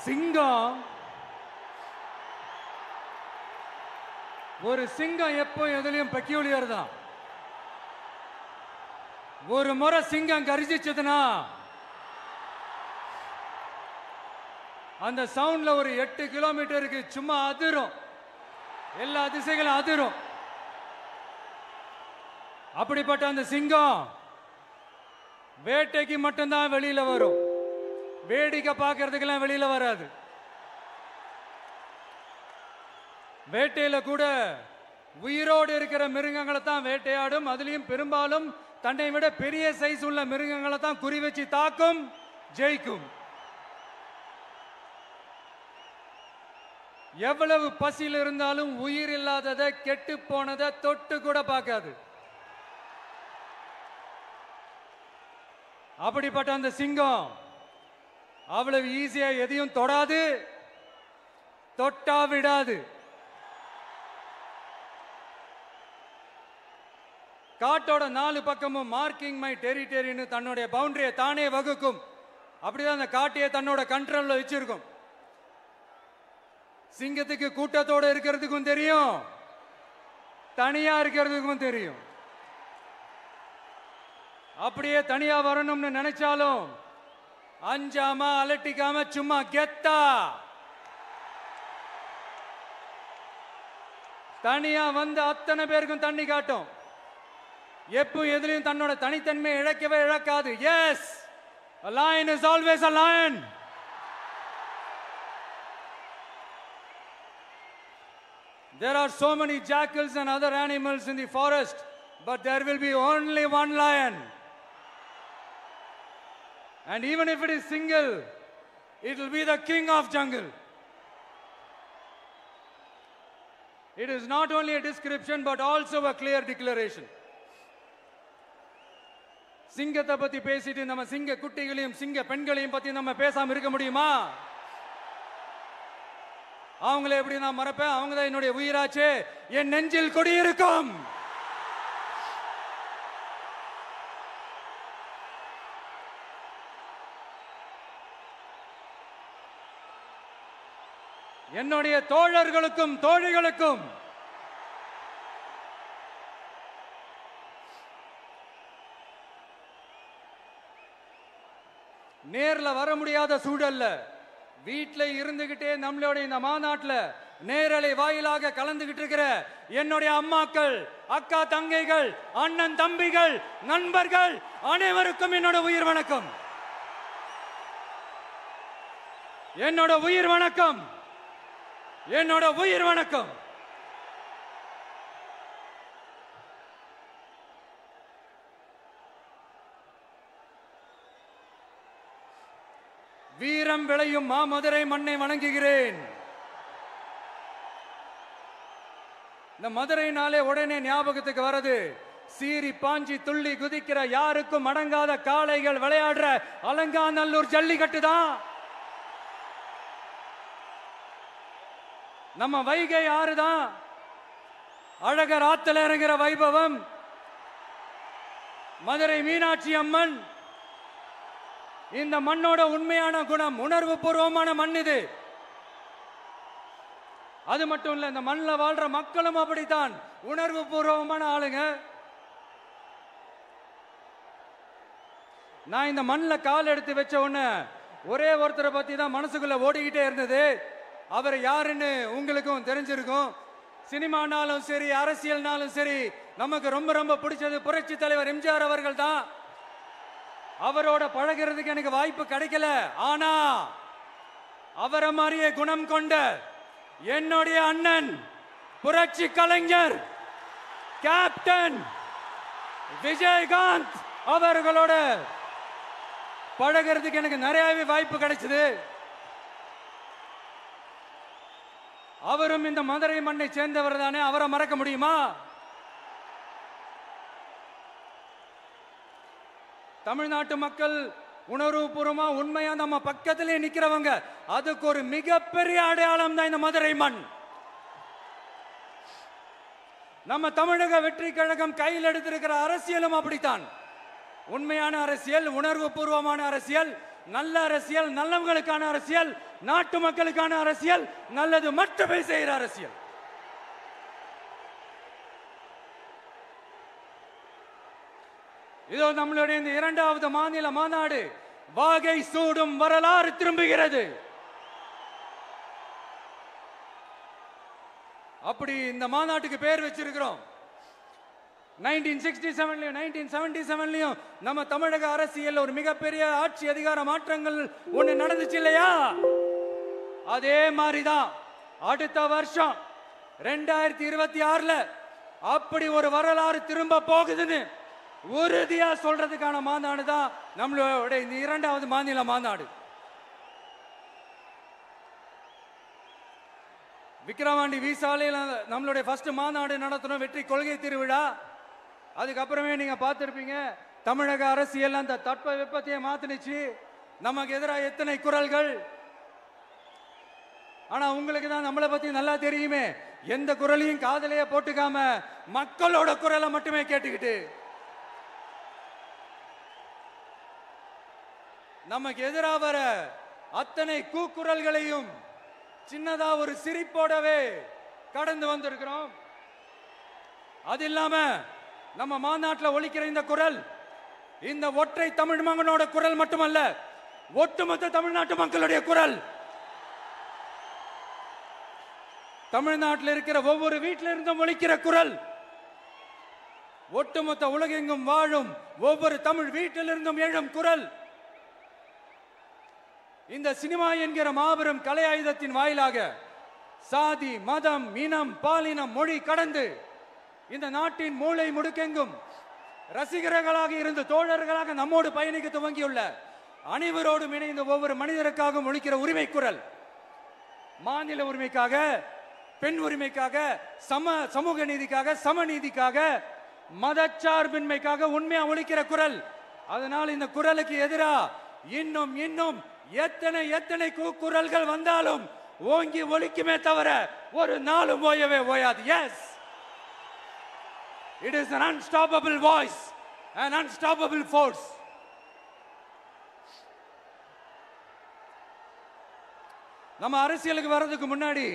சிங்கம் ஒரு சிங்கம் எப்போ எதுலயும் பெக்யூலியர் தான். ஒரு முறை சிங்கம் கர்ஜிச்சதுன்னா அந்த சவுண்ட்ல ஒரு 8 கிலோமீட்டருக்கு சும்மா அதிரும், எல்லா திசைகளும் அதிரும். அப்படிப்பட்ட அந்த சிங்கம் வேட்டைக்கு மட்டும்தான் வெளியில வரும், வேடிக்கை பார்க்கறதுக்கெல்லாம் வெளியில வராது. வேட்டையில கூட உயிரோடு இருக்கிற மிருகங்களை தான் வேட்டையாடும். அதுலயும் பெரும்பாலும் தன்னை விட பெரிய சைஸ் உள்ள மிருகங்களை தான் குறி வச்சு தாக்கும், ஜெயிக்கும். எவ்வளவு பசியில் இருந்தாலும் உயிர் இல்லாததை, கெட்டு போனதை தொட்டு கூட பார்க்காது. அப்படிப்பட்ட அந்த சிங்கம் அவ்வளவு ஈஸியா எதையும் தொடாது, தொட்டா விடாது. காட்டோட 4 பக்கமும் மார்க்கிங் மை டெரிட்டரின்னு தன்னுடைய பவுண்டரியை தானே வகுக்கும். அப்படிதான் அந்த காட்டையே தன்னோட கண்ட்ரோல்ல வச்சிருக்கும். சிங்கத்துக்கு கூட்டத்தோட இருக்கிறதுக்கும் தெரியும், தனியா இருக்கிறதுக்கும் தெரியும். அப்படியே தனியா வரணும்னு நினைச்சாலும் அஞ்சாம அலட்டிக்காம சும்மா கெத்தா தனியா வந்து அத்தனை பேருக்கும் தண்ணி காட்டும். எப்போ எதிலையும் தன்னோட தனித்தன்மையை இழக்கவே இழக்காது. Yes, a lion is always a lion. There are so many jackals and other animals in the forest, but there will be only one lion. And even if it is single, it will be the king of jungle. It is not only a description but also a clear declaration. சிங்கத்தை பத்தி பேசிட்டு நம்ம சிங்க குட்டிகளையும் சிங்க பெண்களையும் பத்தி நம்ம பேசாம இருக்க முடியுமா? அவங்கள எப்படி நான் மறப்பேன்? அவங்க தான் என்னுடைய உயிராச்சே, என் நெஞ்சில் குடியிருக்கும். என்னுடைய தோழர்களுக்கும் தோழிகளுக்கும் நேர்ல வர முடியாத சூழல்ல வீட்ல இருந்துகிட்டே நம்மளோட இந்த மாநாட்டில் நேரலை வாயிலாக கலந்துகிட்டு இருக்கிற என்னுடைய அம்மாக்கள், அக்கா தங்கைகள், அண்ணன் தம்பிகள், நண்பர்கள் அனைவருக்கும் என்னோட உயிர் வணக்கம். என்னோட உயிர் வணக்கம், என்னோட உயிர் வணக்கம். வீரம் விளையும் மாமதுரை மண்ணை வணங்குகிறேன். இந்த மதுரைனாலே உடனே ஞாபகத்துக்கு வரது சீறி பாஞ்சி துள்ளி குதிக்கிற யாருக்கும் அடங்காத காளைகள் விளையாடுற அலங்காநல்லூர் ஜல்லிக்கட்டு தான். நம்ம வைகை ஆறுதான் அழகர் ஆத்துல இறங்குற வைபவம். மதுரை மீனாட்சி அம்மன் இந்த மண்ணோட உண்மையான குணம், உணர்வு பூர்வமான மண் இது. அது மட்டும் இல்ல, இந்த மண்ணில் வாழ்ற மக்களும் அப்படித்தான் உணர்வு பூர்வமான ஆளுங்க. நான் இந்த மண்ணில் கால் எடுத்து வச்ச உடனே ஒரே ஒருத்தரை பத்தி தான் மனசுக்குள்ள ஓடிக்கிட்டே இருந்தது. அவர் யாருன்னு உங்களுக்கும் தெரிஞ்சிருக்கும். சினிமானாலும் சரி, அரசியல்னாலும் சரி, நமக்கு ரொம்ப ரொம்ப பிடிச்சது புரட்சி தலைவர் எம்ஜிஆர் அவர்கள் தான். அவரோட பழகிறதுக்கு எனக்கு வாய்ப்பு கிடைக்கல. ஆனா அவரை மாதிரியே குணம் கொண்ட என்னுடைய அண்ணன் புரட்சி கலைஞர் கேப்டன் விஜயகாந்த் அவர்களோட பழகிறதுக்கு எனக்கு நிறையவே வாய்ப்பு கிடைச்சது. அவரும் இந்த மதுரை மண்ணை சேர்ந்தவர் தானே, அவரை மறக்க முடியுமா? தமிழ்நாட்டு மக்கள் உணர்வுபூர்வமா உண்மையா நம்ம பக்கத்திலே நிக்கிறவங்க, அதுக்கு ஒரு மிகப்பெரிய அடையாளம் தான் இந்த மதுரை மண். நம்ம தமிழக வெற்றி கழகம் கையில் எடுத்திருக்கிற அரசியலும் அப்படித்தான். உண்மையான அரசியல், உணர்வு பூர்வமான அரசியல், நல்ல அரசியல், நல்லவங்களுக்கான அரசியல், நாட்டு மக்களுக்கான அரசியல், நல்லது மட்டுமே செய்கிற அரசியல். இதோ நம்மளுடைய இந்த இரண்டாவது மாநில மாநாடு வாகை சூடும் வரலாறு திரும்புகிறது. அப்படி இந்த மாநாட்டுக்கு பேர் வச்சிருக்கிறோம். 1967லயும் 1977லயும் நம்ம தமிழக அரசியல் ஒரு மிகப்பெரிய ஆட்சி அதிகார மாற்றங்கள் ஒண்ணு நடந்துச்சு இல்லையா? அதே மாதிரிதான் அடுத்த வருஷம் 2026ல அப்படி ஒரு வரலாறு திரும்ப போகுதுன்னு உறுதியா சொல்றதுக்கான மாநாடு தான் நம்மளோட இந்த இரண்டாவது மாநில மாநாடு. விக்கிரவாண்டி விசாலையில் நம்மளுடைய ஃபர்ஸ்ட் மாநாடு நடத்தணும், வெற்றி கொள்கை திருவிழா. அதுக்கப்புறமே நீங்க பார்த்திருப்பீங்க, தமிழக அரசியல் அந்த தட்ப வெப்பத்தையே மாத்தினுச்சு. நமக்கு எதிராக எத்தனை குரல்கள். ஆனா உங்களுக்கு தான் நம்மளை பத்தி நல்லா தெரியுமே, எந்த குரலையும் காதலையே போட்டுக்காம மக்களோட குரலை மட்டுமே கேட்டுக்கிட்டு நமக்கு எதிராக வர அத்தனை கூக்குரல்களையும் சின்னதா ஒரு சிரிப்போடவே கடந்து வந்திருக்கிறோம். அது இல்லாம நம்ம மாநாட்டில் ஒலிக்கிற இந்த குரல் இந்த ஒற்றை தமிழ் மகனோட குரல் மட்டுமல்ல, ஒட்டுமொத்த தமிழ்நாட்டு மக்களுடைய குரல். தமிழ்நாட்டில் இருக்கிற ஒவ்வொரு வீட்டில இருந்தும் ஒலிக்கிற குரல், ஒட்டுமொத்த உலகெங்கும் வாழும் ஒவ்வொரு தமிழ் வீட்டிலிருந்தும் எழும் குரல். இந்த சினிமா என்கிற மாபெரும் கலை ஆயுதத்தின் வாயிலாக சாதி, மதம், இனம், பாலினம், மொழி கடந்து இந்த நாட்டின் மூளை முடுக்கெங்கும் ரசிகர்களாக இருந்து தோழர்களாக நம்மோடு பயணிக்க துவங்கியுள்ள அனைவரோடும் இணைந்த ஒவ்வொரு மனிதருக்காகவும் ஒலிக்கிற உரிமை குரல். மாநில உரிமைக்காக, பெண் உரிமைக்காக, சமூக நீதிக்காக, சமநீதிக்காக, மதச்சார்பின்மைக்காக உண்மையா ஒலிக்கிற குரல். அதனால் இந்த குரலுக்கு எதிராக இன்னும் இன்னும் எத்தனை குரல்கள் வந்தாலும் ஓங்கி ஒலிக்குமே தவிர ஒரு நாளும் ஓயவே ஓயாது. Yes, it is an unstoppable voice, an unstoppable force. நம்ம அரசியலுக்கு வர்றதுக்கு முன்னாடி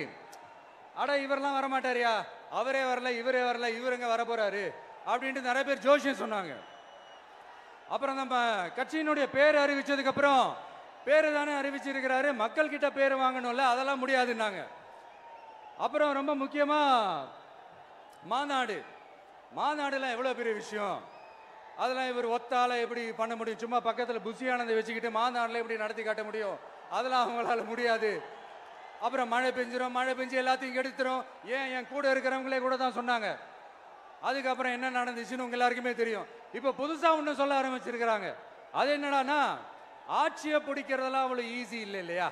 அட இவரெல்லாம் வரமாட்டாரியா, அவரே வரல, இவரே வரல, இவருங்க வர போறாரு அப்படின்ட்டு நிறைய பேர் ஜோஷியம் சொன்னாங்க. அப்புறம் நம்ம கட்சியினுடைய பேர் அறிவிச்சதுக்கு அப்புறம் பேரு தானே அறிவிச்சிருக்கிறாரு, மக்கள் கிட்ட பேர் வாங்கணும்ல, அதெல்லாம் முடியாதுன்னாங்க. அப்புறம் ரொம்ப முக்கியமா மாநாடுலாம் எவ்வளவு பெரிய விஷயம், அதெல்லாம் இவர் ஒத்தால எப்படி பண்ண முடியும், சும்மா பக்கத்தில் புசியானதை வச்சுக்கிட்டு மாநாடுல எப்படி நடத்தி காட்ட முடியும், அதெல்லாம் அவங்களால முடியாது. அப்புறம் மழை பெஞ்சு எல்லாத்தையும் கெடுத்துரும். ஏன் என் கூட இருக்கிறவங்களே கூட தான் சொன்னாங்க. அதுக்கப்புறம் என்ன நடந்துச்சுன்னு உங்க எல்லாருக்குமே தெரியும். இப்ப புதுசா ஒண்ணு சொல்ல ஆரம்பிச்சிருக்கிறாங்க. அது என்னடானா, ஆட்சியை பிடிக்கிறதெல்லாம் அவ்வளவு ஈஸி இல்லை இல்லையா.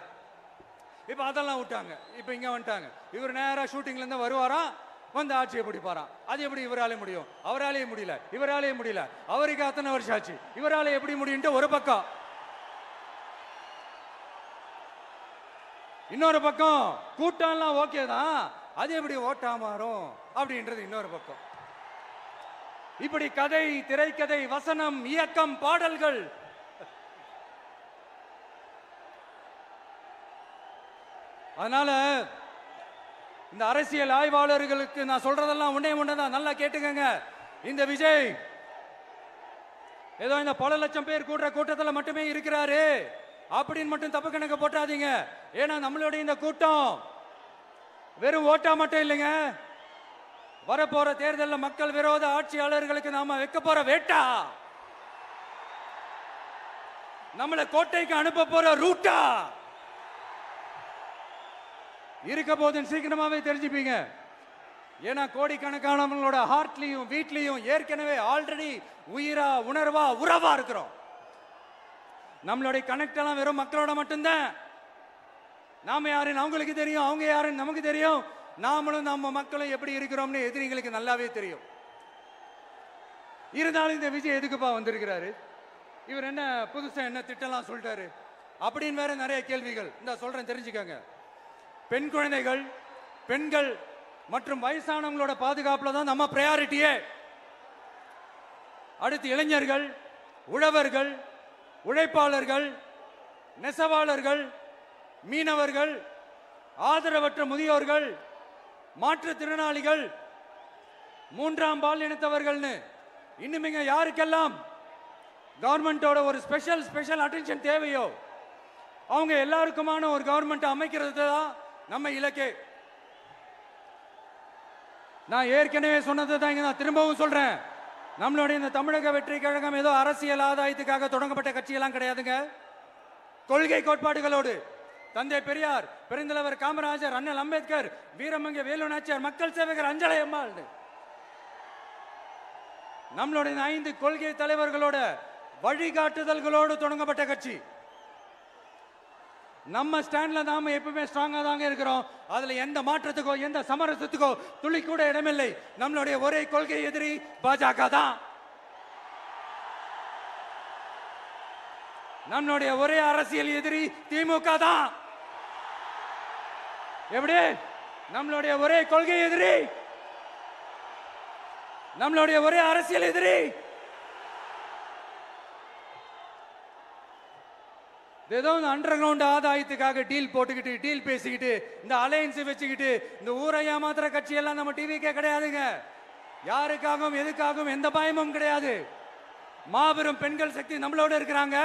இப்ப அதெல்லாம் விட்டாங்க, இப்ப இங்க வந்துட்டாங்க. இவர் நேரா ஷூட்டிங்ல இருந்து வருவாராம், வந்து ஆட்சியை பிடிப்பாராம். அது எப்படி இவராலே முடியும், அவராலே முடியல, இவராலே முடியல, அவருக்கு அத்தனை வருஷம் ஆச்சு, இவராலே எப்படி முடியும்ட்டு ஒரு பக்கம். இன்னொரு பக்கம் கூட்டம்லாம் ஓகே தான், அது எப்படி ஓட்டா மாறும் அப்படின்றது இன்னொரு பக்கம். இப்படி கதை, திரைக்கதை, வசனம், இயக்கம், பாடல்கள், அதனால இந்த அரசியல் ஆய்வாளர்களுக்கு நான் சொல்றதெல்லாம் ஒன்னேதான், நல்லா கேட்டுக்கங்க. இந்த விஜய் ஏதோ இந்த பல லட்சம் பேர் கூடுற கூட்டத்தில் மட்டுமே இருக்கிறாரு அப்படின்னு மட்டும் தப்பு கணக்கு போட்டாதீங்க. ஏன்னா நம்மளுடைய இந்த கூட்டம் வெறும் ஓட்டா மட்டும் இல்லைங்க, வரப்போற தேர்தலில் மக்கள் விரோத ஆட்சியாளர்களுக்கு நாம வைக்க போற வேட்டா, நம்மளை கோட்டைக்கு அனுப்ப போற ரூட்டா இருக்க போதுன்னு சீக்கிரமாவே தெரிஞ்சுப்பீங்க. ஏன்னா கோடிக்கணக்கானவங்களோட ஹார்ட்லயும் வீட்லயும் ஏற்கனவே ஆல்ரெடி உயிரா, உணர்வா, உறவா இருக்கிறோம். நம்மளுடைய கனெக்ட் எல்லாம் வெறும் மக்களோட மட்டும்தான். நாம யாருன்னு அவங்களுக்கு தெரியும், அவங்க யாருன்னு நமக்கு தெரியும். நாமளும் நம்ம மக்களும் எப்படி இருக்கிறோம்னு எதிரிங்களுக்கு நல்லாவே தெரியும். இருந்தாலும் இந்த விஜய் எதுக்குப்பா வந்திருக்கிறாரு, இவர் என்ன புதுசா என்ன திட்டம்லாம் சொல்லிட்டாரு அப்படின்னு வேற நிறைய கேள்விகள். இந்த சொல்றேன் தெரிஞ்சுக்கங்க. பெண் குழந்தைகள், பெண்கள் மற்றும் வயசானவங்களோட பாதுகாப்புல தான் நம்ம பிரையாரிட்டியே. அடுத்து இளைஞர்கள், உழவர்கள், உழைப்பாளர்கள், நெசவாளர்கள், மீனவர்கள், ஆதரவற்ற முதியோர்கள், மாற்றுத்திறனாளிகள், மூன்றாம் பால் இனத்தவர்கள்னு இன்னும் யாருக்கெல்லாம் கவர்மெண்டோட ஒரு ஸ்பெஷல் அட்டென்ஷன் தேவையோ அவங்க எல்லாருக்குமான ஒரு கவர்மெண்ட் அமைக்கிறது தான் நம்ம இலக்கே. நான் ஏற்கனவே சொன்னது தான் இங்க நான் திரும்பவும் சொல்றேன். நம்மளுடைய இந்த தமிழக வெற்றி கழகம் ஏதோ அரசியல் ஆதாயத்துக்காக தொடங்கப்பட்ட கட்சியெல்லாம் கிடையாதுங்க. கொள்கை கோட்பாடுகளோடு தந்தை பெரியார், பெருந்தலைவர் காமராஜர், அண்ணல் அம்பேத்கர், வீரமங்க வேலு நாச்சியார், மக்கள் சேவகர் அஞ்சலை அம்மாள், நம்மளுடைய 5 கொள்கை தலைவர்களோட வழிகாட்டுதல்களோடு தொடங்கப்பட்ட கட்சி. நம்ம ஸ்டாண்ட்ல நாம எப்பவுமே ஸ்ட்ராங்கா தாங்க இருக்கிறோம். அதுல எந்த மாற்றத்துக்கோ எந்த சமரசத்துக்கோ துளி கூட இடமில்லை. நம்மளுடைய ஒரே கொள்கை எதிரி பாஜக தான். நம்மளுடைய ஒரே அரசியல் எதிரி திமுக தான். எப்படி? நம்மளுடைய ஒரே கொள்கை எதிரி, நம்மளுடைய ஒரே அரசியல் எதிரி ஏதோ அண்டர் கிரவுண்ட் ஆதாயத்துக்காக டீல் போட்டுக்கிட்டு டீல் பேசிக்கிட்டு இந்த அலையன்ஸ் வச்சுக்கிட்டு இந்த ஊரை ஏமாத்துற கட்சி எல்லாம் நம்ம டிவிக்கே கிடையாதுங்க. யாருக்காகவும் எதுக்காகவும் எந்த பயமும் கிடையாது. மாபெரும் பெண்கள் சக்தி நம்மளோட இருக்கிறாங்க,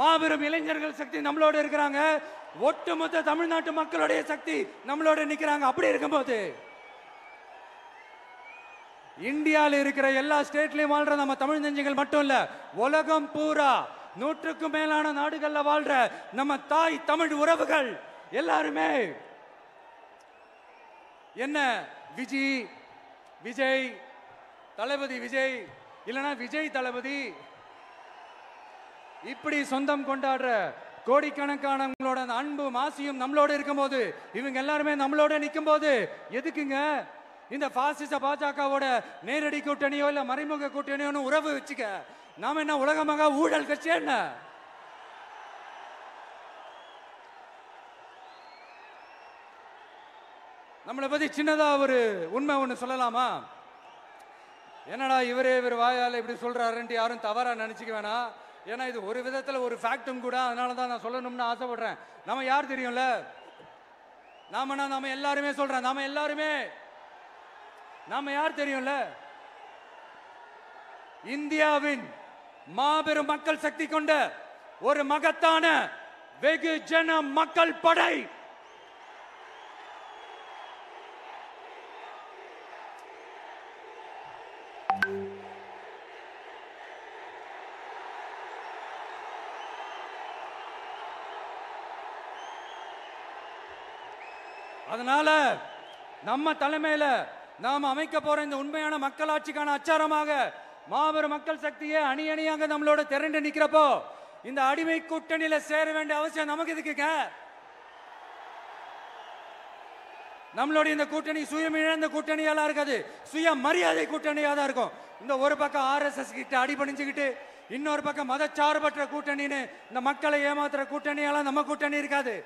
மாபெரும் இளைஞர்கள் சக்தி நம்மளோட இருக்கிறாங்க, ஒட்டுமொத்த தமிழ்நாட்டு மக்களுடைய சக்தி நம்மளோட நிக்கிறாங்க. அப்படி இருக்கும்போது இந்தியாவில் இருக்கிற எல்லா ஸ்டேட்லயும் வாழ்ற நம்ம தமிழ் நெஞ்சங்கள் மட்டும் இல்ல, உலகம் பூரா 100க்கும் மேலான நாடுகள்ல வாழ்ற நம்ம தாய் தமிழ் உறவுகள் எல்லாருமே என்ன விஜய் தளபதி விஜய் இல்லனா விஜய் தளபதி இப்படி சொந்தம் கொண்டாடுற கோடிக்கணக்கானவங்களோட அன்பு மாசியும் நம்மளோட இருக்கும்போது, இவங்க எல்லாருமே நம்மளோட நிற்கும் போது எதுக்குங்க இந்த பாசிச பாஜகவோட நேரடி கூட்டணியோ இல்ல மறைமுக கூட்டணியோ உறவு வச்சுக்க? நாம என்ன உலகமாக ஊழல் கட்சி என்ன? நம்மளை பத்தி சின்னதா ஒரு உண்மை ஒண்ணு சொல்லலாமா? என்னடா இவர் வாயால இப்படி சொல்றாருன்ட்டு யாரும் தவறா நினைச்சுக்க வேணாம். ஏன்னா இது ஒரு விதத்துல ஒரு ஃபேக்டும் கூட. அதனாலதான் நான் சொல்லணும்னு ஆசைப்படுறேன். நம்ம யார் தெரியும்ல? நாம எல்லாருமே சொல்றேன். நாம யார் தெரியும்ல? இந்தியாவின் மாபெரும் மக்கள் சக்தி கொண்ட ஒரு மகத்தான வெகுஜன மக்கள் படை. அதனால நம்ம தலைமையில நாம அமைக்க போற இந்த உண்மையான மக்களாட்சிக்கான அச்சாரமாக மாபெரும் மக்கள் சக்தியை அணி அணியாக நம்மளோட திரண்டு நிக்கிறப்போ இந்த அடிமை கூட்டணியில சேர வேண்டிய அவசியம் நமக்கு எதுக்குங்க? நம்மளுடைய இந்த கூட்டணி சுயமிழந்த கூட்டணியெல்லாம் இருக்காது, சுய மரியாதை கூட்டணியா தான் இருக்கும். இந்த ஒரு பக்கம் RSS கிட்ட அடிபணிஞ்சுக்கிட்டு, இன்னொரு பக்கம் மதச்சார்பற்ற கூட்டணின்னு இந்த மக்களை ஏமாத்துற கூட்டணியெல்லாம் நம்ம கூட்டணி இருக்காது.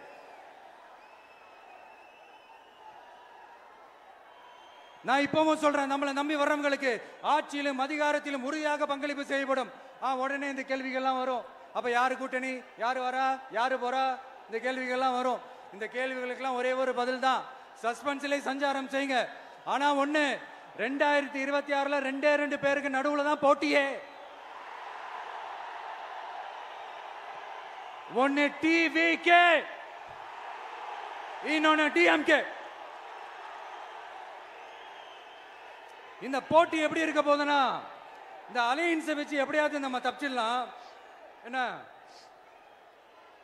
நான் இப்பவும் சொல்றேன், நம்மளை நம்பி வர்றவங்களுக்கு ஆட்சியிலும் அதிகாரத்திலும் உறுதியாக பங்களிப்பு செய்யப்படும். உடனே இந்த கேள்விகள்லாம் வரும். அப்ப யாரு கூட்டணி, யாரு வரா, யாரு போறா, இந்த கேள்விகள்லாம் வரும். இந்த கேள்விகளுக்கெல்லாம் ஒரே ஒரு பதில் தான், சஸ்பென்ஸ்ல சஞ்சாரம் செய்யுங்க. ஆனா ஒண்ணு, 2026ல 2 பேருக்கு நடுவுல தான் போட்டியே. ஒன்னு டிவிகே, இன்னொன்னு டிஎம்கே. இந்த போட்டி எப்படி இருக்க போதுன்னா, இந்த அலையன்ஸை வச்சு எப்படியாவது நம்ம தப்பிச்சிடலாம். என்ன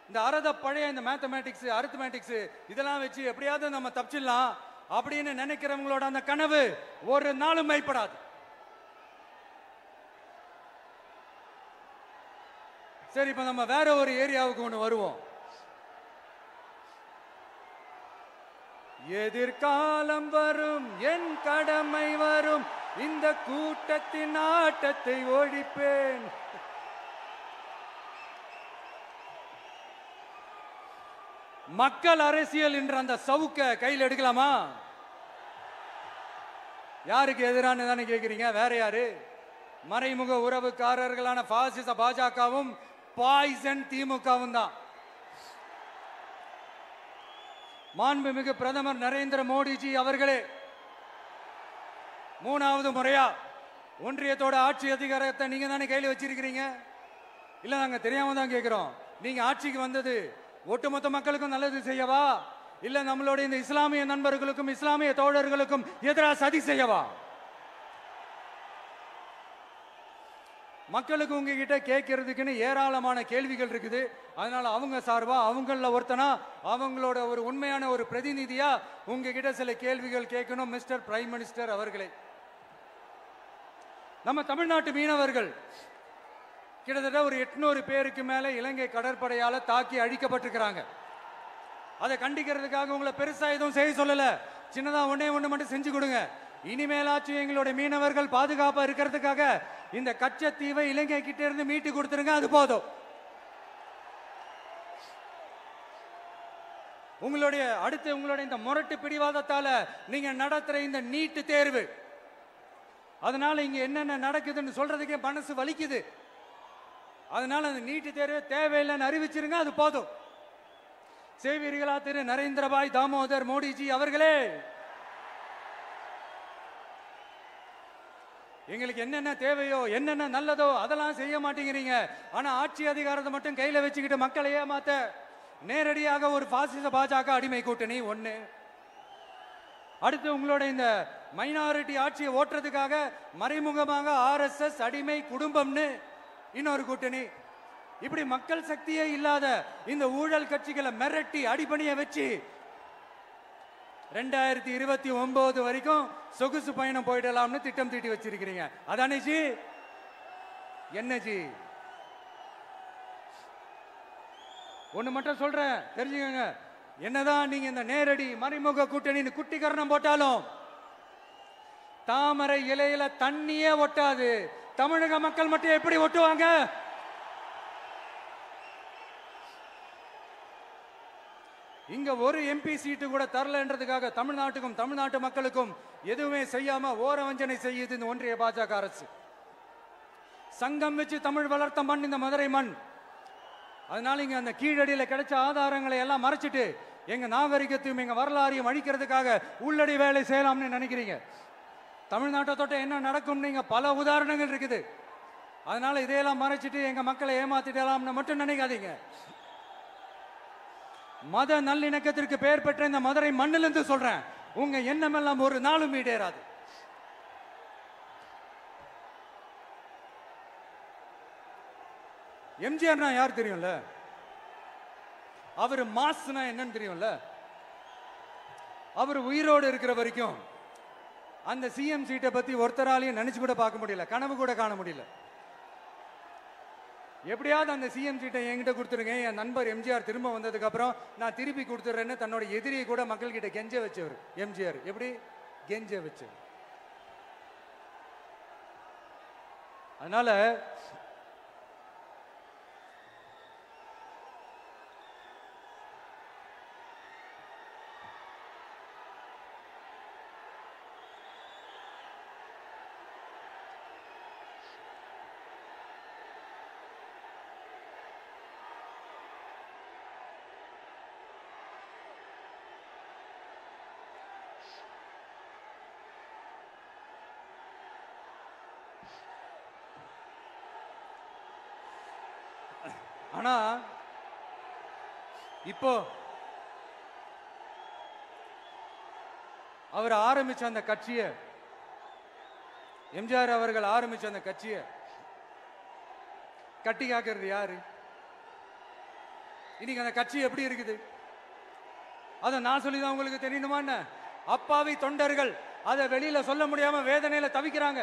இந்த பழைய இந்த மேத்தமேட்டிக்ஸ், அரித்மேட்டிக்ஸ் இதெல்லாம் வச்சு எப்படியாவது நம்ம தப்பிச்சிடலாம் அப்படின்னு நினைக்கிறவங்களோட அந்த கனவு ஒரு நாளும் மைப்படாது. சரி, இப்ப நம்ம வேற ஒரு ஏரியாவுக்கு ஒண்ணு வருவோம். எதிர்காலம் வரும், என் கடமை வரும், இந்த கூட்டத்தின் ஆட்டத்தை ஒழிப்பேன். மக்கள் அரசியல் என்ற அந்த சவுக்க கையில் எடுக்கலாமா? யாருக்கு எதிரான தானே கேட்கிறீங்க? வேற யாரு? மறைமுக உறவுக்காரர்களான பாசிச பாஜகவும் பாய்சன் திமுகவும் தான். மாண்புமிகு பிரதமர் நரேந்திர மோடிஜி அவர்களே, 3வது முறையா ஒன்றியத்தோட ஆட்சி அதிகாரத்தை நீங்க தானே கையில் வச்சிருக்கிறீங்க. இல்ல நாங்க தெரியாம தான் கேட்கிறோம். நீங்க ஆட்சிக்கு வந்தது ஒட்டுமொத்த மக்களுக்கும் நல்லது செய்யவா, இல்ல நம்மளுடைய இந்த இஸ்லாமிய நண்பர்களுக்கும் இஸ்லாமிய தோழர்களுக்கும் எதிராக சதி செய்யவா? மக்களுக்கு உங்ககிட்ட கேட்கறதுக்குன்னு ஏராளமான கேள்விகள் இருக்குது. அதனால அவங்க சார்பா அவங்கள ஒருத்தனா அவங்களோட ஒரு உண்மையான ஒரு பிரதிநிதியா உங்ககிட்ட சில கேள்விகள் கேட்கணும். மிஸ்டர் பிரைம் மினிஸ்டர் அவர்களே, நம்ம தமிழ்நாட்டு மீனவர்கள் கிட்டத்தட்ட ஒரு 800 பேருக்கு மேல இலங்கை கடற்படையால தாக்கி அழிக்கப்பட்டிருக்கிறாங்க. அதை கண்டிக்கிறதுக்காக உங்களை பெருசா எதுவும் செய்ய சொல்லல, சின்னதா ஒண்ணே ஒண்ணு மட்டும் செஞ்சு கொடுங்க. இனிமேலாச்சும் எங்களுடைய மீனவர்கள் பாதுகாப்பா இருக்கிறதுக்காக இந்த கச்சத்தீவை இலங்கை கிட்ட இருந்து மீட்டு கொடுத்துருங்க, அது போதும். உங்களுடைய இந்த முரட்டு பிடிவாதத்தால நீங்க நடத்துற இந்த நீட்டு தேர்வு, அதனால இங்க என்னென்ன நடக்குதுன்னு சொல்றதுக்கே மனசு வலிக்குது. அதனால அந்த நீட்டு தேர்வு தேவையில்லைன்னு அறிவிச்சிருங்க, அது போதும். செய்வீர்களா திரு நரேந்திரபாய் தாமோதர் மோடிஜி அவர்களே? எங்களுக்கு என்னென்ன தேவையோ என்னென்ன நல்லதோ அதெல்லாம் செய்ய மாட்டேங்கிறீங்க. ஆனா ஆட்சி அதிகாரத்தை மட்டும் கையில வச்சுக்கிட்டு மக்களை ஏமாத்த நேரடியாக ஒரு பாசிச பாஜக அடிமை கூட்டணி ஒண்ணு. அடுத்து உங்களோட இந்த மைனாரிட்டி ஆட்சியை ஓட்டுறதுக்காக மறைமுகமாக RSS அடிமை குடும்பம்னு இன்னொரு கூட்டணி. இப்படி மக்கள் சக்தியே இல்லாத இந்த ஊழல் கட்சிகளை மிரட்டி அடிபணிய வச்சு 2029 வரைக்கும் சொகுசு பயணம் போயிடலாம்னு திட்டம் தீட்டி வச்சிருக்கிறீங்க. அதானே ஜி? என்ன ஜி? ஒண்ணு மட்டும் சொல்றேன், தெரிஞ்சுக்கங்க. என்னதான் நீங்க இந்த நேரடி மறைமுக கூட்டணின்னு குட்டிகரணம் போட்டாலும் தாமரை இலையில தண்ணியே ஒட்டாது. தமிழக மக்கள் மட்டும் எப்படி ஒட்டுவாங்க? இங்க ஒரு MP சீட்டு கூட தரலன்றதுக்காக தமிழ்நாட்டுக்கும் தமிழ்நாட்டு மக்களுக்கும் எதுவுமே செய்யாம ஓரவஞ்சனை செய்யுது இந்த ஒன்றிய பாஜக அரசு. சங்கம் வச்சு தமிழ் வளர்த்த மண் இந்த மதுரை மண். அதனால இங்க அந்த கீழடியில கிடைச்ச ஆதாரங்களை எல்லாம் மறைச்சிட்டு எங்க நாகரிகத்தையும் எங்க வரலாறையும் அழிக்கிறதுக்காக உள்ளடி வேலை செய்யலாம்னு நினைக்கிறீங்க. தமிழ்நாட்டை தொட்ட என்ன நடக்கும் நீங்க பல உதாரணங்கள் இருக்குது. அதனால இதையெல்லாம் மறைச்சிட்டு எங்க மக்களை ஏமாத்திடலாம்னு மட்டும் நினைக்காதீங்க. மத நல்லிணக்கத்திற்கு பெயர் பெற்ற இந்த மதுரை மண்ணிலிருந்து சொல்றேன், உங்க எண்ணமெல்லாம் ஒரு நாளும் ஈடேறாது. எம்ஜிஆர்னா யார் தெரியும்ல? அவரு மாஸ்னா என்னன்னு தெரியும்ல? அவர் உயிரோடு இருக்கிற வரைக்கும் அந்த CM சீட்டை பத்தி ஒருத்தராலையும் நினைச்சு கூட பார்க்க முடியல, கனவு கூட காண முடியல. எப்படியாவது அந்த CM சீட்டை என்கிட்ட கொடுத்துருங்க, என் நண்பர் எம்ஜிஆர் திரும்ப வந்ததுக்கு அப்புறம் நான் திருப்பி கொடுத்துறேன்னு தன்னோட எதிரியை கூட மக்கள் கிட்ட கெஞ்ச வச்சவர் எம்ஜிஆர். எப்படி கெஞ்ச வச்சவர்? அதனால ஆனா இப்போ அவர் ஆரம்பிச்ச அந்த கட்சியை, எம்ஜிஆர் அவர்கள் ஆரம்பிச்ச அந்த கட்சியை கட்டி காக்கிறது யாரு? இன்னைக்கு அந்த கட்சி எப்படி இருக்குது அதை நான் சொல்லிதான் உங்களுக்கு தெரியணுமா? அப்பாவி தொண்டர்கள் அதை வெளியில சொல்ல முடியாம வேதனையில தவிக்கிறாங்க.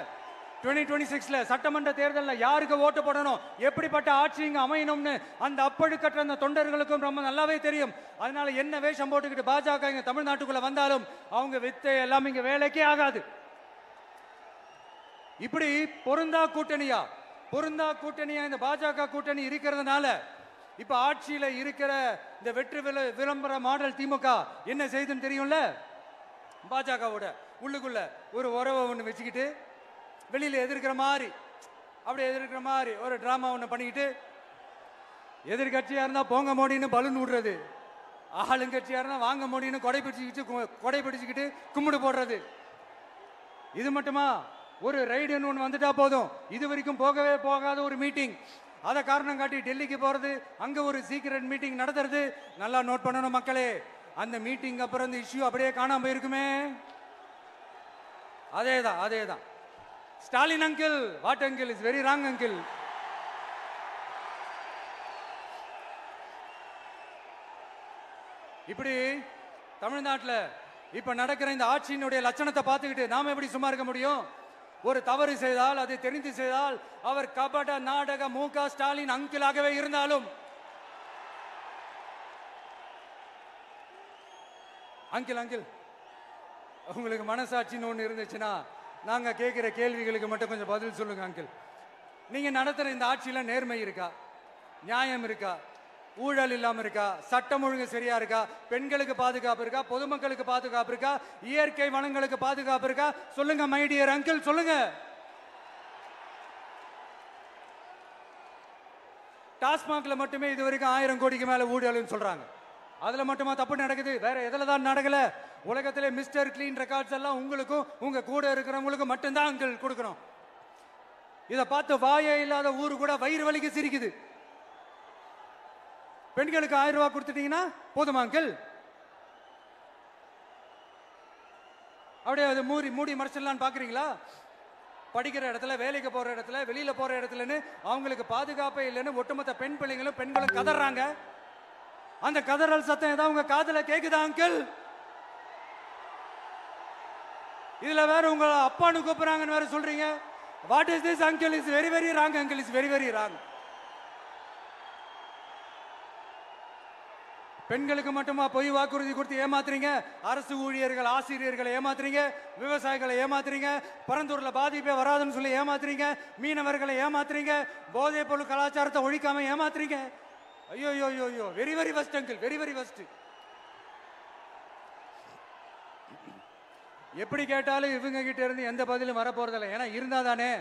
2026 சட்டமன்ற தேர்தலில் யாருக்கு ஓட்டு போடணும், எப்படிப்பட்ட ஆட்சி இங்க அமையணும்னு அந்த அப்பழுக்கற்ற அந்த தொண்டர்களுக்கும் ரொம்ப நல்லாவே தெரியும். அதனால என்ன வேஷம் போட்டுக்கிட்டு பாஜக இங்க தமிழ்நாட்டுக்குள்ள வந்தாலும் அவங்க வித்தை எல்லாம் இங்க வேலைக்கே ஆகாது. இப்படி பொருந்தா கூட்டணியா இந்த பாஜக கூட்டணி இருக்கிறதுனால இப்ப ஆட்சியில இருக்கிற இந்த வெற்றி விளம்பர மாடல் திமுக என்ன செய்துன்னு தெரியும்ல? பாஜகவோட உள்ளுக்குள்ள ஒரு உறவை ஒண்ணு வச்சுக்கிட்டு வெளியில எதிர்க்கிற மாதிரி ஒரு டிராமா ஒண்ணு பண்ணிக்கிட்டு எதிர்கட்சியா இருந்தா போங்க மோடின்னு பலூன் விடுறது, ஆளுங்கட்சியா இருந்தா வாங்க மோடின்னு கொடை பிடிச்சுக்கிட்டு கும்பிடு போடுறது. இது மட்டுமா? ஒரு ரைடுன்னு ஒன்று வந்துட்டா போதும், இது வரைக்கும் போகவே போகாத ஒரு மீட்டிங், அதை காரணம் காட்டி டெல்லிக்கு போறது, அங்க ஒரு சீக்ரெட் மீட்டிங் நடத்துறது. நல்லா நோட் பண்ணணும் மக்களே, அந்த மீட்டிங் அப்புறம் இந்த இஷ்யூ அப்படியே காணாம போயிருக்குமே. அதேதான் Stalin uncle, what uncle is very wrong uncle. இப்படி தமிழ்நாட்டில் இப்ப நடக்கிற இந்த ஆட்சியினுடைய லட்சணத்தை பார்த்துக்கிட்டு நாம எப்படி சும்மா இருக்க முடியும்? ஒரு தவறு செய்தால், அதை தெரிந்து செய்தால், அவர் கபட நாடக மு.க. ஸ்டாலின் அங்கிளாகவே இருந்தாலும், அங்கிள் உங்களுக்கு மனசாட்சின்னு ஒன்று இருந்துச்சுன்னா நாங்க கேட்கிற கேள்விகளுக்கு மட்டும் கொஞ்சம் பதில் சொல்லுங்க அங்கிள். நீங்க நடத்துற இந்த ஆட்சியில நேர்மை இருக்கா? நியாயம் இருக்கா? ஊழல் இல்லாம இருக்கா? சட்டம் ஒழுங்கு சரியா இருக்கா? பெண்களுக்கு பாதுகாப்பு இருக்கா? பொதுமக்களுக்கு பாதுகாப்பு இருக்கா? இயற்கை வளங்களுக்கு பாதுகாப்பு இருக்கா? சொல்லுங்க மை டியர் அங்கிள், சொல்லுங்க. டாஸ்மாக்ல மட்டுமே இது வரைக்கும் 1000 கோடிக்கு மேல ஊழல்னு சொல்றாங்க. அதுல மட்டுமா தப்பு நடக்குது? வேற எதுல தான் நடக்கல? உலகத்திலே மிஸ்டர் கிளீன் ரெக்கார்ட்ஸ் எல்லாம் உங்களுக்கும் உங்க கூட இருக்கிறவங்களுக்கும் மட்டும்தான் அங்கிள் கொடுக்கணும். இதை பார்த்து வாயே இல்லாத ஊரு கூட வயிறு வலிக்கு சிரிக்குது. பெண்களுக்கு 1000 ரூபாய் கொடுத்துட்டீங்கன்னா போதுமா அங்கிள்? அப்படியே அது மூடி மறைச்சிடலான்னு பாக்குறீங்களா? படிக்கிற இடத்துல, வேலைக்கு போற இடத்துல, வெளியில போற இடத்துலன்னு அவங்களுக்கு பாதுகாப்பே இல்லைன்னு ஒட்டுமொத்த பெண்களும் கதறாங்க. அந்த கதறல் சத்தம் ஏதாவது உங்க காதுல கேக்குதா அங்கிள்? இதுல வேற உங்க அப்பான்னு கூப்பிடுறாங்கன்னு வேற சொல்றீங்க. What is this uncle? Is very very wrong uncle, is very very wrong. பெண்களுக்கு மட்டுமா பொய் வாக்குறுதி கொடுத்து ஏமாத்துறீங்க? அரசு ஊழியர்கள், ஆசிரியர்களை ஏமாத்துறீங்க, விவசாயிகளை ஏமாத்துறீங்க, பரந்தூர்ல பாதிப்பே வராதுன்னு சொல்லி ஏமாத்துறீங்க, மீனவர்களை ஏமாத்துறீங்க, போதைப் பொருள் கலாச்சாரத்தை ஒழிக்காம ஏமாத்துறீங்க. ஐயோ ஐயோ ஐயோ, very very வஸ்ட் uncle, very very வஸ்ட். எப்படி கேட்டாலும் இவங்க கிட்ட இருந்து எந்த பதிலும் வரப்போறதில்லை. ஏன்னா இருந்தா தானே.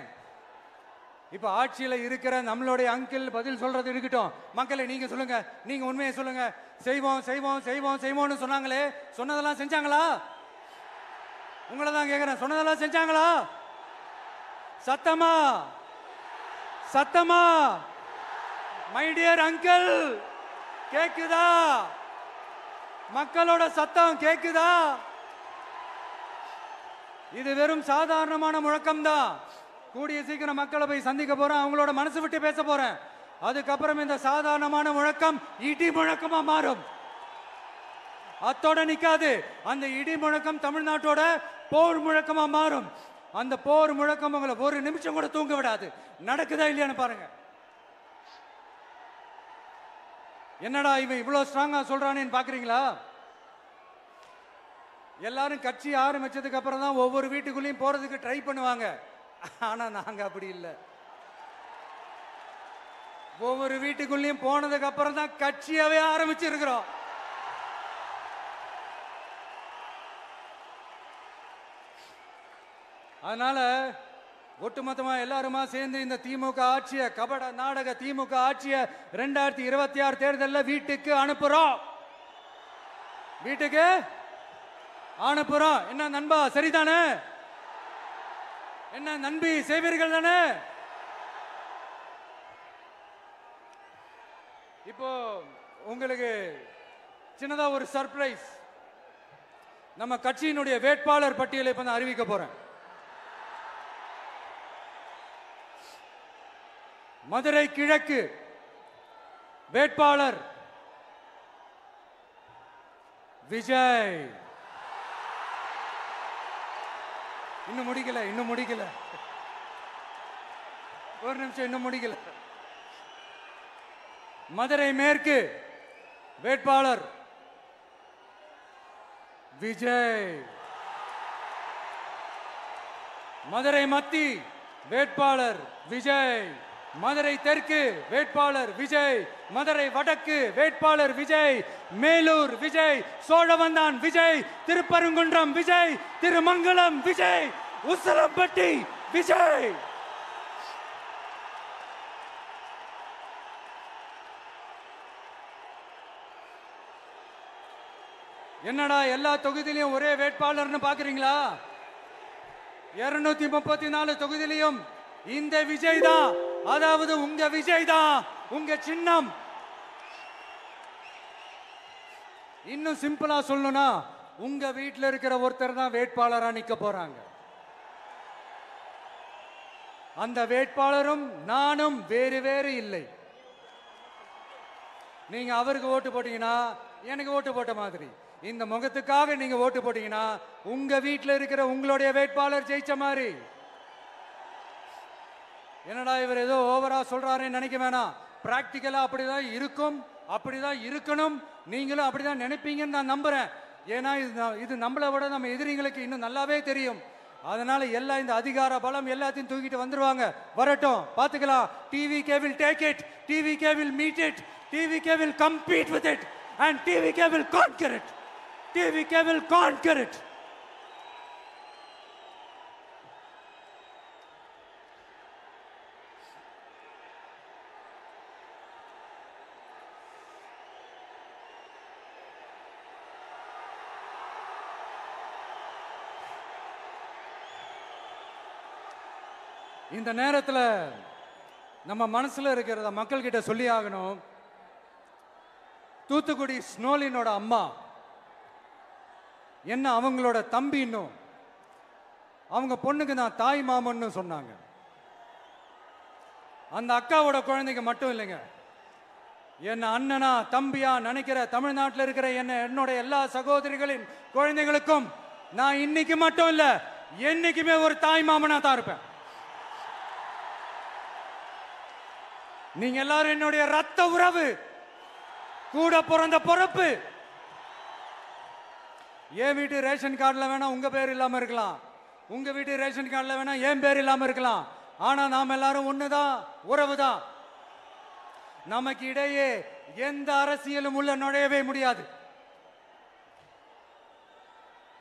இப்ப ஆட்சியில இருக்கிற நம்மளுடைய அங்கிள் பதில் சொல்றது இருக்கட்டும். மக்களை நீங்க சொல்லுங்க, நீங்க உண்மையை சொல்லுங்க. செய்வோம் செய்வோம் செய்வோம் செய்வோம்னு சொன்னாங்களே, சொன்னதெல்லாம் செஞ்சாங்களா? உங்களை தான் கேக்குறேன், சொன்னதெல்லாம் செஞ்சாங்களா? சத்தமா சத்தமா மை டியர் அங்கிள், கேக்குதா? மக்களோட சத்தம் கேக்குதா? இது வெறும் சாதாரணமான முழக்கம் தான். கூடிய சீக்கிரம் மக்களை போய் சந்திக்க போறேன், அவங்களோட மனசு விட்டு பேச போறேன். அதுக்கப்புறம் இந்த சாதாரணமான முழக்கம் இடி முழக்கமா மாறும். அத்தோட நிக்காது. அந்த இடி முழக்கம் தமிழ்நாட்டோட போர் முழக்கமா மாறும். அந்த போர் முழக்கம் உங்களை ஒரு நிமிஷம் கூட தூங்க விடாது. நடக்குதா இல்லையான்னு பாருங்க. என்னடா இவன் இவ்வளவு ஸ்ட்ராங்கா சொல்றானேன்னு பாக்குறீங்களா? எல்லாரும் கட்சி ஆரம்பிச்சதுக்கு அப்புறம் தான் ஒவ்வொரு வீட்டுக்குள்ளேயும் போறதுக்கு ட்ரை பண்ணுவாங்க. ஆனா நாங்க அப்படி இல்லை. ஒவ்வொரு வீட்டுக்குள்ளேயும் போனதுக்கு அப்புறம் தான் கட்சியாவே ஆரம்பிச்சிருக்கிறோம். அதனால ஒட்டுமொத்தமா எல்லாருமா சேர்ந்து இந்த திமுக ஆட்சிய, கபட நாடக திமுக ஆட்சிய 2026 தேர்தலில் வீட்டுக்கு அனுப்புறோம். வீட்டுக்கு அனுப்புறோம். என்ன நண்பா, சரிதானே? என்ன நண்பி, செய்வீர்கள் தானே? இப்போ உங்களுக்கு சின்னதா ஒரு சர்ப்ரைஸ். நம்ம கட்சியினுடைய வேட்பாளர் பட்டியலை இப்ப நான் அறிவிக்க போறேன். மதுரை கிழக்கு வேட்பாளர் விஜய். இன்னும் முடிக்கல. ஒரு நிமிஷம், இன்னும் முடிக்கல. மதுரை மேற்கு வேட்பாளர் விஜய். மதுரை மத்தி வேட்பாளர் விஜய். மதுரை தெற்கு வேட்பாளர் விஜய். மதுரை வடக்கு வேட்பாளர் விஜய். மேலூர் விஜய். சோழவந்தான் விஜய். திருப்பரங்குன்றம் விஜய். திருமங்கலம் விஜய். உசிலம்பட்டி விஜய். என்னடா எல்லா தொகுதியிலையும் ஒரே வேட்பாளர்னு பாக்குறீங்களா? 234 தொகுதியிலையும் இந்த விஜய் தான், அதாவது உங்க விஜய் தான் உங்க சின்னம். இன்னும் சிம்பிளா சொல்லணும்னா உங்க வீட்டில் இருக்கிற ஒருத்தர் தான் வேட்பாளரா நிக்க போறாங்க. அந்த வேட்பாளரும் நானும் வேறு வேறு இல்லை. நீங்க அவருக்கு ஓட்டு போட்டீங்கன்னா எனக்கு ஓட்டு போட்ட மாதிரி, இந்த முகத்துக்காக நீங்க ஓட்டு போட்டீங்கன்னா உங்க வீட்டில் இருக்கிற உங்களுடைய வேட்பாளர் ஜெயிச்ச மாதிரி. என்னடா இவர் ஏதோ ஓவரா சொல்றாருன்னு நினைக்க வேணாம். பிராக்டிக்கலா அப்படிதான் இருக்கும், அப்படிதான் இருக்கணும். நீங்களும் அப்படிதான் நினைப்பீங்கன்னு நான் நம்புறேன். ஏன்னா இது நம்மளை விட நம்ம எதிரிங்களுக்கு இன்னும் நல்லாவே தெரியும். அதனால எல்லா இந்த அதிகார பலம் எல்லாத்தையும் தூக்கிட்டு வந்துருவாங்க. வரட்டும், பாத்துக்கலாம். TVK will take it, TVK will meet it, TVK will compete with it and TVK will conquer it, TVK will conquer it. இந்த நேரத்தில் நம்ம மனசுல இருக்கிறத மக்கள் கிட்ட சொல்லி ஆகணும். தூத்துக்குடி ஸ்னோலினோட அம்மா என்ன அவங்களோட தம்பி, இன்னும் அவங்க பொண்ணுக்கு நான் தாய் மாமன்னு சொன்னாங்க. அந்த அக்காவோட குழந்தைக்கு மட்டும் இல்லைங்க, என்ன அண்ணனா தம்பியா நினைக்கிற தமிழ்நாட்டில் இருக்கிற என்னோட எல்லா சகோதரிகளின் குழந்தைகளுக்கும் நான் இன்னைக்கு மட்டும் இல்ல, என்னைக்குமே ஒரு தாய் மாமனா தான் இருப்பேன். நீங்க எல்லாரும் என்னுடைய ரத்த உறவு, கூட பிறந்த பொறுப்பு. என் வீட்டு ரேஷன் கார்டுல வேணா உங்க பேர் இல்லாம இருக்கலாம், உங்க வீட்டு ரேஷன் கார்டுல வேணா என் பேர் இல்லாம இருக்கலாம். ஆனா நாம் எல்லாரும் ஒண்ணுதான், உறவுதான். நமக்கு இடையே எந்த அரசியலும் உள்ள நுழையவே முடியாது.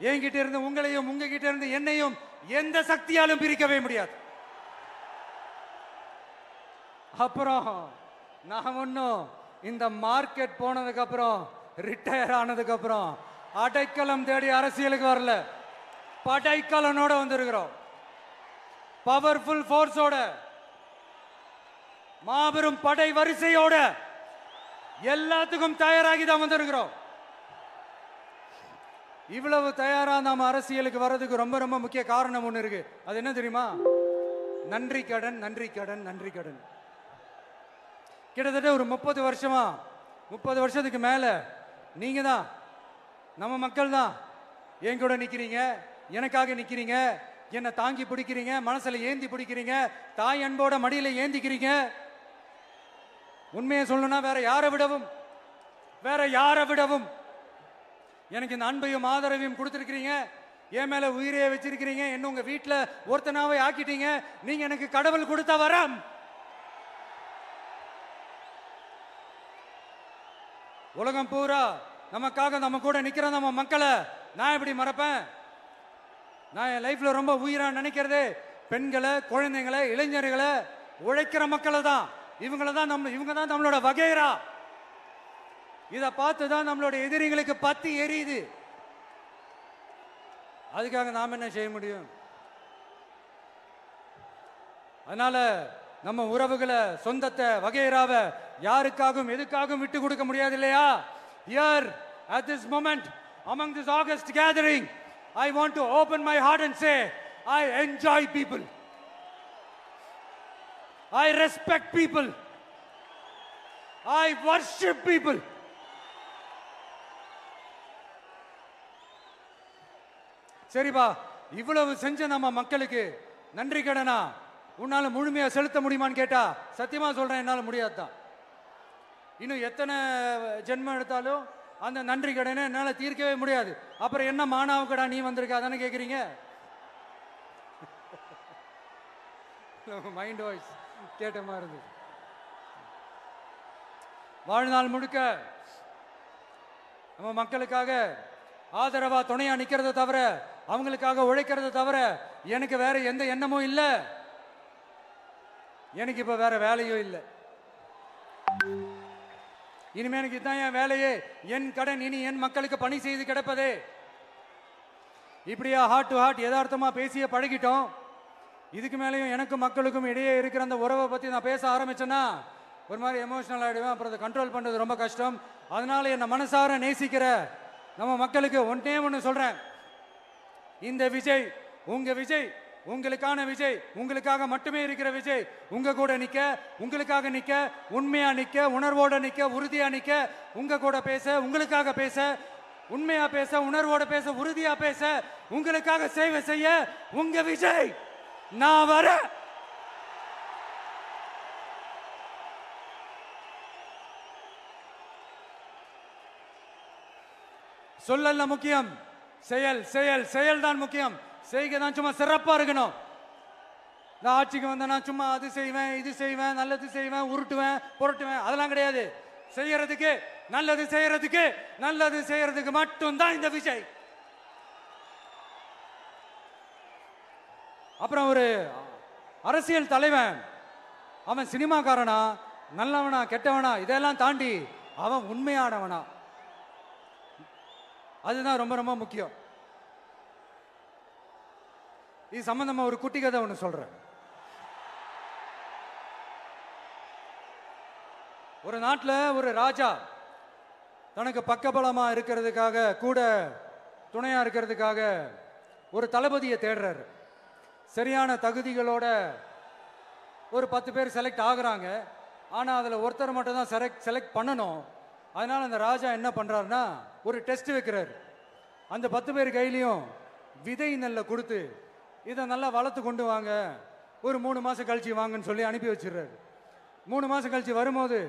என்கிட்ட இருந்து உங்களையும் உங்ககிட்ட இருந்து என்னையும் எந்த சக்தியாலும் பிரிக்கவே முடியாது. அப்புறம் நான் ஒன்னும் இந்த மார்க்கெட் போனதுக்கு அப்புறம், ரிட்டையர் ஆனதுக்கு அப்புறம் அடைக்கலம் தேடி அரசியலுக்கு வரல. படைக்கலனோட வந்திருக்கிறோம், பவர்ஃபுல் ஃபோர்ஸோட, மாபெரும் படை வரிசையோட, எல்லாத்துக்கும் தயாராகி தான் வந்திருக்கிறோம். இவ்வளவு தயாரா நாம அரசியலுக்கு வர்றதுக்கு ரொம்ப ரொம்ப முக்கிய காரணம் ஒண்ணு இருக்கு. அது என்ன தெரியுமா? நன்றி கடன், நன்றி கடன், நன்றி கடன். கிட்டத்தட்ட ஒரு 30 வருஷமா, 30 வருஷத்துக்கு மேல நீங்க தான், நம்ம மக்கள் தான் என் கூட நிக்கிறீங்க, எனக்காக நிக்கிறீங்க, என்னை தாங்கி பிடிக்கிறீங்க, மனசுல ஏந்தி பிடிக்கிறீங்க, தாய் அன்போட மடியில ஏந்திக்கிறீங்க. உண்மையை சொல்லணும்னா வேற யாரை விடவும் எனக்கு இந்த அன்பையும் ஆதரவையும் கொடுத்திருக்கிறீங்க. என் மேல உயிரையே வச்சிருக்கிறீங்க. என்ன உங்க வீட்டுல ஒருத்தனாவே ஆக்கிட்டீங்க. நீங்க எனக்கு கடவுள் கொடுத்த வரம். உலகம் பூரா நமக்காக நம்ம கூட நிக்கிற நம்ம மக்களை நான் எப்படி மறப்பேன்? நான் என் லைஃப்ல ரொம்ப உயிரா நினைக்கிறது பெண்களை, குழந்தைங்களை, இளைஞர்களை, உழைக்கிற மக்களை தான். இவங்க தான் நம்மளோட வகைரா. இதை பார்த்து தான் நம்மளோட எதிரிகளுக்கு பத்தி எரியுது. அதுக்காக நாம் என்ன செய்ய முடியும்? அதனால நம்ம உறவுகளை, சொந்தத்தை, வகைராவை யாருக்காகவும் எதுக்காகவும் விட்டு கொடுக்க முடியாது இல்லையா? Here at this moment among this August gathering, I want to open my heart and say I enjoy people, I respect people, I worship people. சரிப்பா, இவ்வளவு செஞ்ச நம்ம மக்களுக்கு நன்றி கடனா உன்னால முழுமையா செலுத்த முடியுமான்னு கேட்டா சத்தியமா சொல்றேன், என்னால முடியாதுதான். இன்னும் எத்தனை ஜென்மம் எடுத்தாலும் அந்த நன்றி கடனை என்னால தீர்க்கவே முடியாது. அப்புறம் என்ன மானாவுக்கடா நீ வந்திருக்க அதானே கேக்குறீங்க? மைண்ட் வாய்ஸ் கேட்ட மாதிரி இருந்தது. வாழ்நாள் முழுக்க நம்ம மக்களுக்காக ஆதரவா துணையா நிக்கிறத தவிர, அவங்களுக்காக உழைக்கிறத தவிர எனக்கு வேற எந்த எண்ணமும் இல்லை. எனக்கு இப்ப வேற வேலையும் இல்லை. இனிமே எனக்கு இதுதான் என் வேலையே, என் கடன் இனி என் மக்களுக்கு பணி செய்து கிடப்பதே. இப்படியா ஹார்ட் டு ஹார்ட் யதார்த்தமா பேசிய பழகிட்டோம். இதுக்கு மேலேயும் எனக்கும் மக்களுக்கும் இடையே இருக்கிற அந்த உறவை பத்தி நான் பேச ஆரம்பிச்சேன்னா ஒரு மாதிரி எமோஷனல் ஆயிடுவேன். அப்புறம் அதை கண்ட்ரோல் பண்றது ரொம்ப கஷ்டம். அதனால என்ன மனசார நேசிக்கிற நம்ம மக்களுக்கு ஒன்னே ஒன்று சொல்றேன். இந்த விஜய் உங்க விஜய், உங்களுக்கான விஜய், உங்களுக்காக மட்டுமே இருக்கிற விஜய். உங்க கூட நிக்க, உங்களுக்காக நிக்க, உண்மையா நிக்க, உணர்வோட நிக்க, உறுதியா நிக்க, உங்க கூட பேச, உங்களுக்காக பேச, உண்மையா பேச, உணர்வோட பேச, உறுதியா பேச, உங்களுக்காக சேவை செய்ய உங்க விஜய் நான் வர. சொல்லல முக்கியம், செயல் செயல் செயல் தான் முக்கியம். செய்கை தான் சும்மா சிறப்பா இருக்கணும். நான் ஆட்சிக்கு வந்தேன்னா சும்மா அது செய்வேன், இது செய்வேன், நல்லது செய்வேன், உருட்டுவேன், புரட்டுவேன், அதெல்லாம் கிடையாது. செய்யறதுக்கு, நல்லது செய்யறதுக்கு, நல்லது செய்யறதுக்கு மட்டும்தான் இந்த விஜய். அப்புறம் ஒரு அரசியல் தலைவன் அவன் சினிமாக்காரனா, நல்லவனா, கெட்டவனா, இதெல்லாம் தாண்டி அவன் உண்மையானவனா, அதுதான் ரொம்ப ரொம்ப முக்கியம். இது சம்பந்தமா ஒரு குட்டி கதை ஒன்று சொல்றேன். ஒரு நாட்டில் ஒரு ராஜா தனக்கு பக்கபலமா இருக்கிறதுக்காக, கூட துணையா இருக்கிறதுக்காக ஒரு தளபதியை தேடுறாரு. சரியான தகுதிகளோட ஒரு 10 பேர் செலக்ட் ஆகுறாங்க. ஆனால் அதில் ஒருத்தர் மட்டும் தான் செலக்ட் பண்ணணும். அதனால அந்த ராஜா என்ன பண்றாருன்னா ஒரு டெஸ்ட் வைக்கிறாரு. அந்த 10 பேர் கையிலையும் விதை நெல்லை கொடுத்து இதை நல்லா வளர்த்து கொண்டு வாங்க, ஒரு 3 மாசம் கழிச்சு வாங்கன்னு சொல்லி அனுப்பி வச்சிடுறாரு. 3 மாசம் கழிச்சு வரும்போது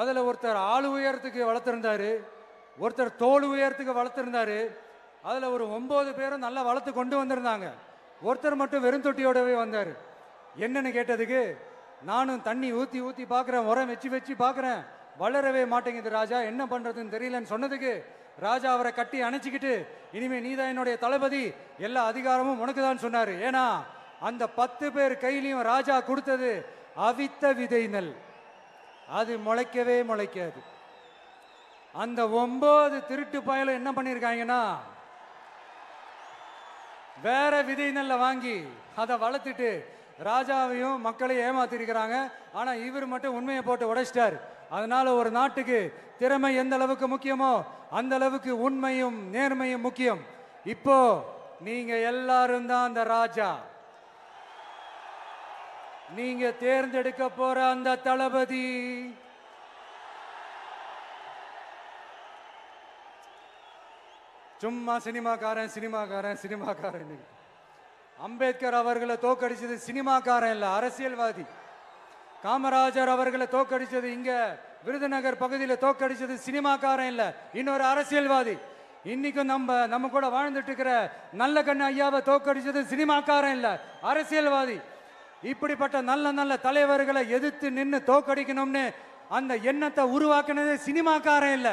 அதில் ஒருத்தர் ஆளு உயரத்துக்கு வளர்த்துருந்தாரு, ஒருத்தர் தோல் உயரத்துக்கு வளர்த்துருந்தாரு. அதில் ஒரு 9 பேரும் நல்லா வளர்த்து கொண்டு வந்திருந்தாங்க. ஒருத்தர் மட்டும் வெறும் தொட்டியோடவே வந்தார். என்னன்னு கேட்டதுக்கு, நானும் தண்ணி ஊற்றி ஊற்றி பார்க்குறேன், உரம் வச்சு வச்சு பார்க்குறேன், வளரவே மாட்டேங்குது ராஜா, என்ன பண்ணுறதுன்னு தெரியலன்னு சொன்னதுக்கு ராஜா அவரை கட்டி அணைச்சிக்கிட்டு, இனிமே நீதான் என்னுடைய தளபதி, எல்லா அதிகாரமும் உனக்கு தான் சொன்னார். ஏன்னா அந்த 10 பேர் கையிலையும் ராஜா கொடுத்தது அவித்த விதை நெல், அது முளைக்கவே முளைக்காது. அந்த 9 திருட்டு பயலும் என்ன பண்ணியிருக்காங்கன்னா வேற விதை நெல்லை வாங்கி அதை வளர்த்துட்டு ராஜாவையும் மக்களையும் ஏமாத்திருக்கிறாங்க. ஆனா இவர் மட்டும் உண்மையை போட்டு உடைச்சிட்டார். அதனால ஒரு நாட்டுக்கு திறமை எந்த அளவுக்கு முக்கியமோ அந்த அளவுக்கு உண்மையும் நேர்மையும் முக்கியம். இப்போ நீங்க எல்லாரும் தான் அந்த ராஜா. நீங்க தேர்ந்தெடுக்க போற அந்த தளபதி சும்மா சினிமாக்காரன் சினிமாக்காரன் சினிமாக்காரன். அம்பேத்கர் அவர்களை தோக்கடிச்சது சினிமாக்காரன் இல்ல, அரசியல்வாதி. காமராஜர் அவர்களை தோக்கடிச்சது, இங்க விருதுநகர் பகுதியில் தோக்கடிச்சது சினிமாக்காரன் இல்ல, இன்னொரு அரசியல்வாதி. இன்னைக்கும் நம்ம கூட வாழ்ந்துட்டு இருக்கிற நல்ல கண்ணு ஐயாவை தோக்கடிச்சது சினிமாக்காரன் இல்ல, அரசியல்வாதி. இப்படிப்பட்ட நல்ல நல்ல தலைவர்களை எதிர்த்து நின்று தோக்கடிக்கணும்னு அந்த எண்ணத்தை உருவாக்குனது சினிமாக்காரன் இல்ல,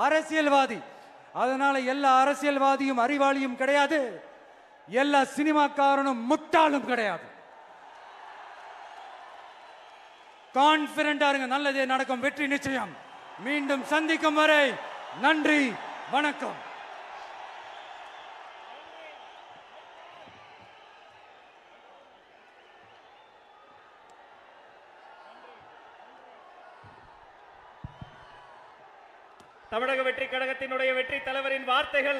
அரசியல்வாதி. அதனால எல்லா அரசியல்வாதியும் அறிவாளியும் கிடையாது, எல்லா சினிமாக்காரனும் முட்டாளும் கிடையாது. கான்பிடண்டா இருங்க, நல்லதே நடக்கும், வெற்றி நிச்சயம். மீண்டும் சந்திக்கும் வரை நன்றி, வணக்கம். தமிழக வெற்றி கழகத்தினுடைய வெற்றி தலைவரின் வார்த்தைகள்.